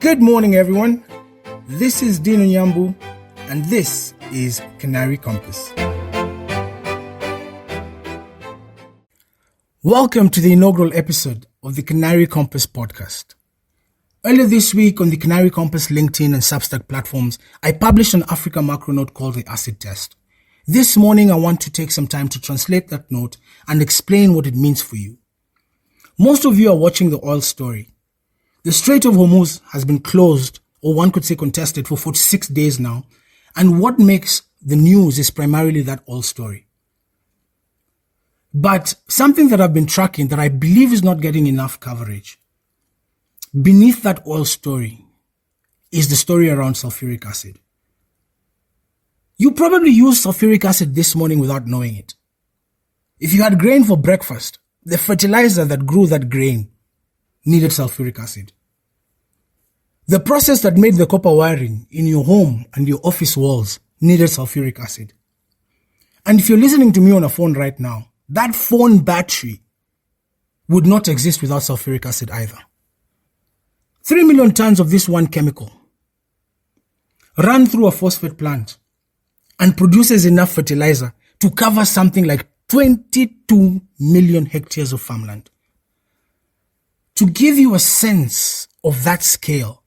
Good morning, everyone. This is Dino Nyambu, and this is Canary Compass. Welcome to the inaugural episode of the Canary Compass podcast. Earlier this week on the Canary Compass LinkedIn and Substack platforms, I published an Africa macro note called the acid test. This morning, I want to take some time to translate that note and explain what it means for you. Most of you are watching the oil story. The Strait of Hormuz has been closed, or one could say contested, for 46 days now, and what makes the news is primarily that oil story. But something that I've been tracking that I believe is not getting enough coverage, beneath that oil story is the story around sulfuric acid. You probably used sulfuric acid this morning without knowing it. If you had grain for breakfast, the fertilizer that grew that grain needed sulfuric acid. The process that made the copper wiring in your home and your office walls needed sulfuric acid. And if you're listening to me on a phone right now, that phone battery would not exist without sulfuric acid either. 3 million tons of this one chemical run through a phosphate plant and produces enough fertilizer to cover something like 22 million hectares of farmland. To give you a sense of that scale,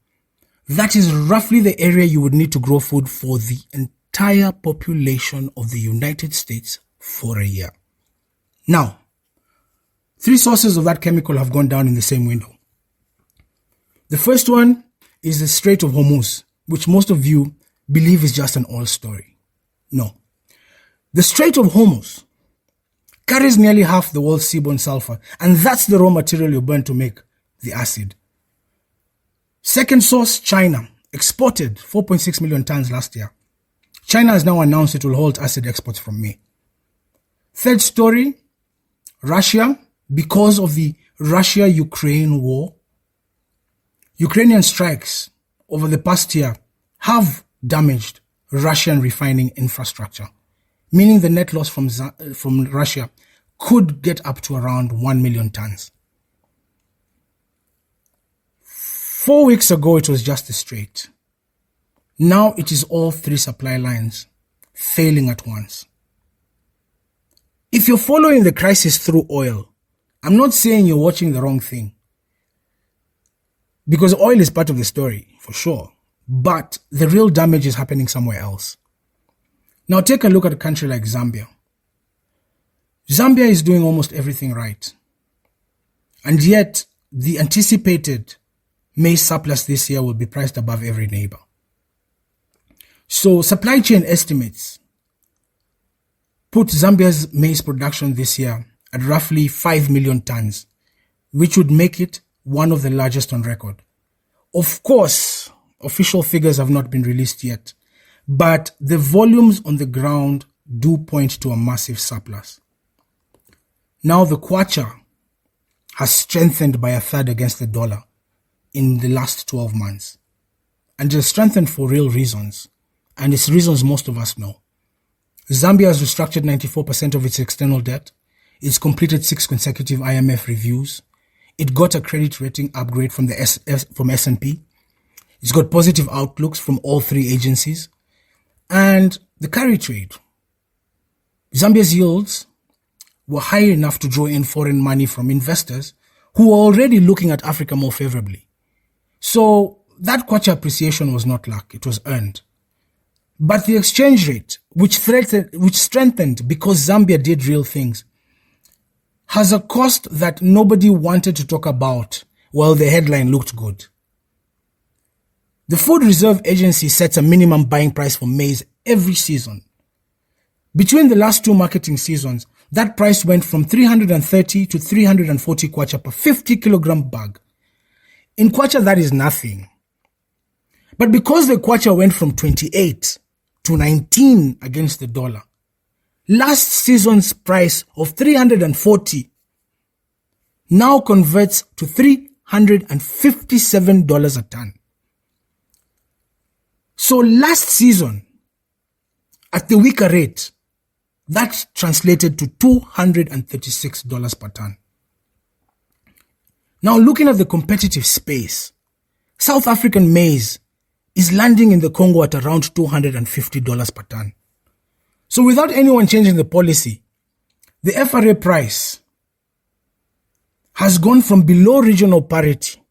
that is roughly the area you would need to grow food for the entire population of the United States for a year. Now, 3 sources of that chemical have gone down in the same window. The first one is the Strait of Hormuz, which most of you believe is just an oil story. No. The Strait of Hormuz carries nearly half the world's seaborne sulfur, and that's the raw material you burn to make the acid. Second source, China, exported 4.6 million tons last year. China has now announced it will halt acid exports from May. Third story, Russia, because of the Russia-Ukraine war. Ukrainian strikes over the past year have damaged Russian refining infrastructure, meaning the net loss from Russia could get up to around 1 million tons. 4 weeks ago, it was just the Strait. Now it is all 3 supply lines failing at once. If you're following the crisis through oil, I'm not saying you're watching the wrong thing, because oil is part of the story, for sure, but the real damage is happening somewhere else. Now take a look at a country like Zambia. Zambia is doing almost everything right, and yet the anticipated maize surplus this year will be priced above every neighbor. So supply chain estimates put Zambia's maize production this year at roughly 5 million tons, which would make it one of the largest on record. Of course, official figures have not been released yet, but the volumes on the ground do point to a massive surplus. Now the kwacha has strengthened by a third against the dollar in the last 12 months. And it has strengthened for real reasons, and it's reasons most of us know. Zambia has restructured 94% of its external debt. It's completed 6 consecutive IMF reviews. It got a credit rating upgrade from S&P. It's got positive outlooks from all 3 agencies. And the carry trade. Zambia's yields were high enough to draw in foreign money from investors who were already looking at Africa more favorably. So that kwacha appreciation was not luck, it was earned. But the exchange rate, which strengthened because Zambia did real things, has a cost that nobody wanted to talk about while the headline looked good. The Food Reserve Agency sets a minimum buying price for maize every season. Between the last 2 marketing seasons, that price went from 330 to 340 kwacha per 50 kilogram bag. In kwacha, that is nothing. But because the kwacha went from 28 to 19 against the dollar, last season's price of 340 now converts to $357 a ton. So last season, at the weaker rate, that translated to $236 per ton. Now looking at the competitive space, South African maize is landing in the Congo at around $250 per ton. So without anyone changing the policy, the FRA price has gone from below regional parity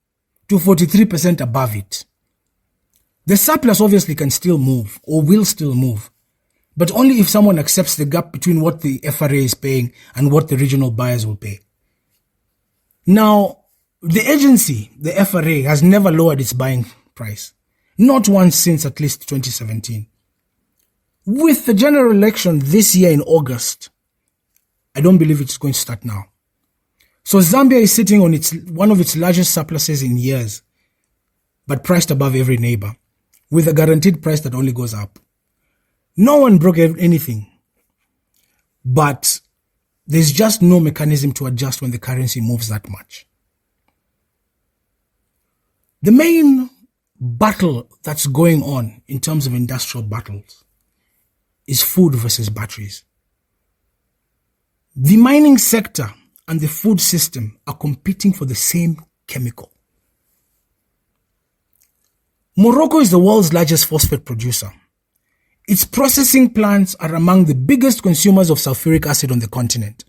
to 43% above it. The surplus obviously can still move or will still move, but only if someone accepts the gap between what the FRA is paying and what the regional buyers will pay. Now, the agency, the FRA, has never lowered its buying price. Not once since at least 2017. With the general election this year in August, I don't believe it's going to start now. So Zambia is sitting on one of its largest surpluses in years, but priced above every neighbor, with a guaranteed price that only goes up. No one broke anything, but there's just no mechanism to adjust when the currency moves that much. The main battle that's going on in terms of industrial battles is food versus batteries. The mining sector and the food system are competing for the same chemical. Morocco is the world's largest phosphate producer. Its processing plants are among the biggest consumers of sulfuric acid on the continent.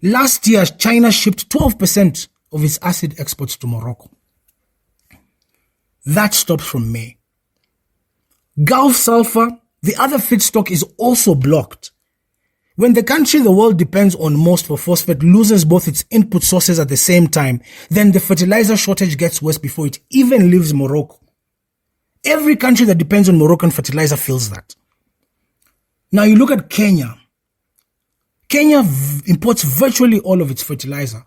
Last year, China shipped 12% of its acid exports to Morocco. That stops from May. Gulf sulfur, the other feedstock, is also blocked. When the country the world depends on most for phosphate loses both its input sources at the same time, then the fertilizer shortage gets worse before it even leaves Morocco. Every country that depends on Moroccan fertilizer feels that. Now you look at Kenya. Kenya imports virtually all of its fertilizer.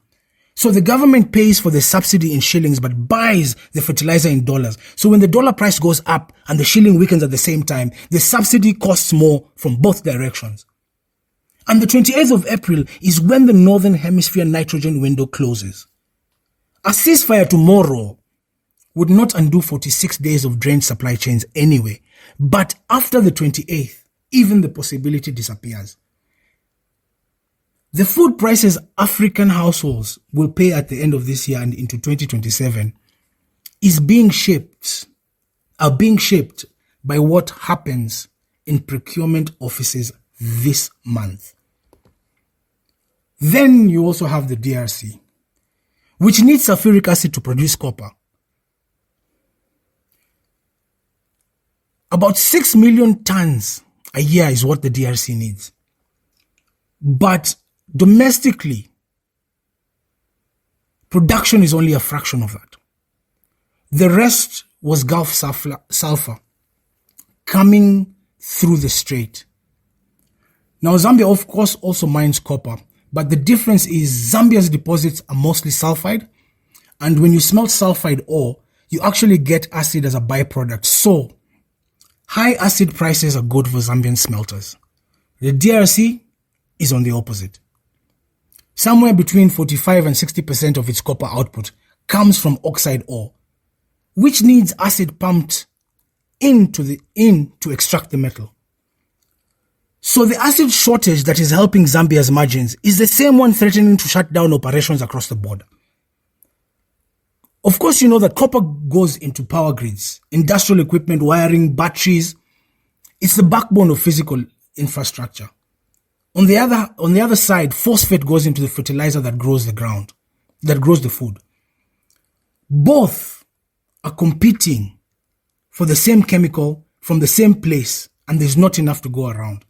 So the government pays for the subsidy in shillings but buys the fertilizer in dollars. So when the dollar price goes up and the shilling weakens at the same time, the subsidy costs more from both directions. And the 28th of April is when the Northern Hemisphere nitrogen window closes. A ceasefire tomorrow would not undo 46 days of drained supply chains anyway. But after the 28th, even the possibility disappears. The food prices African households will pay at the end of this year and into 2027 are being shaped by what happens in procurement offices this month. Then you also have the DRC, which needs sulfuric acid to produce copper. About 6 million tons a year is what the DRC needs. But domestically, production is only a fraction of that. The rest was Gulf sulfur coming through the strait. Now, Zambia, of course, also mines copper, but the difference is Zambia's deposits are mostly sulfide, and when you smelt sulfide ore, you actually get acid as a byproduct. So, high acid prices are good for Zambian smelters. The DRC is on the opposite. Somewhere between 45 and 60% of its copper output comes from oxide ore, which needs acid pumped in to extract the metal. So the acid shortage that is helping Zambia's margins is the same one threatening to shut down operations across the border. Of course, you know that copper goes into power grids, industrial equipment, wiring, batteries. It's the backbone of physical infrastructure. On the other side, phosphate goes into the fertilizer that grows the ground, that grows the food. Both are competing for the same chemical from the same place, and there's not enough to go around.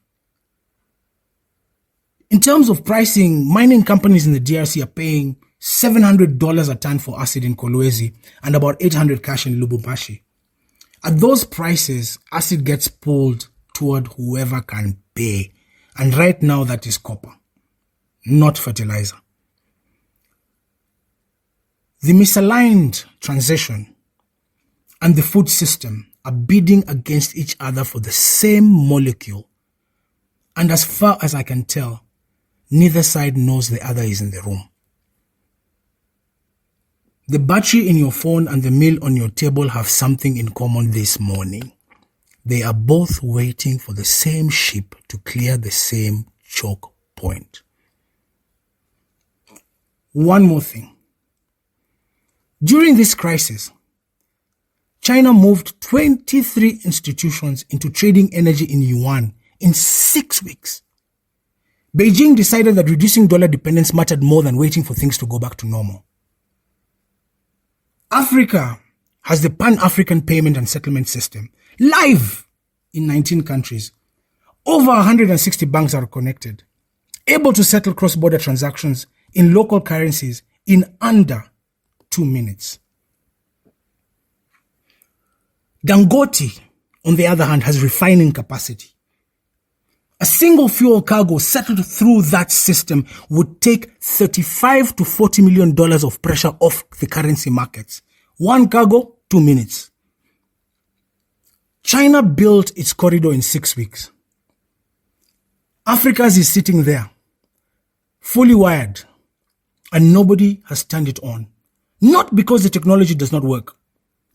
In terms of pricing, mining companies in the DRC are paying $700 a ton for acid in Kolwezi and about 800 cash in Lubumbashi. At those prices, acid gets pulled toward whoever can pay. And right now that is copper, not fertilizer. The misaligned transition and the food system are bidding against each other for the same molecule. And as far as I can tell, neither side knows the other is in the room. The battery in your phone and the meal on your table have something in common this morning. They are both waiting for the same ship to clear the same choke point. One more thing. During this crisis, China moved 23 institutions into trading energy in yuan in 6 weeks. Beijing decided that reducing dollar dependence mattered more than waiting for things to go back to normal. Africa has the Pan-African Payment and Settlement System live in 19 countries. Over 160 banks are connected, able to settle cross-border transactions in local currencies in under 2 minutes. Dangote, on the other hand, has refining capacity. A single fuel cargo settled through that system would take $35 to $40 million of pressure off the currency markets. One cargo, 2 minutes. China built its corridor in 6 weeks. Africa's is sitting there, fully wired, and nobody has turned it on. Not because the technology does not work,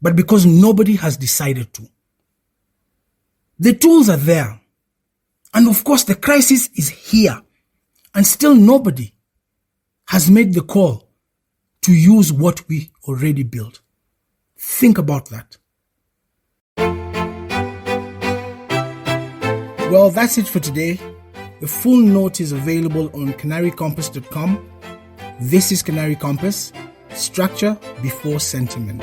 but because nobody has decided to. The tools are there. And of course, the crisis is here. And still nobody has made the call to use what we already built. Think about that. Well, that's it for today. The full note is available on canarycompass.com. This is Canary Compass. Structure before sentiment.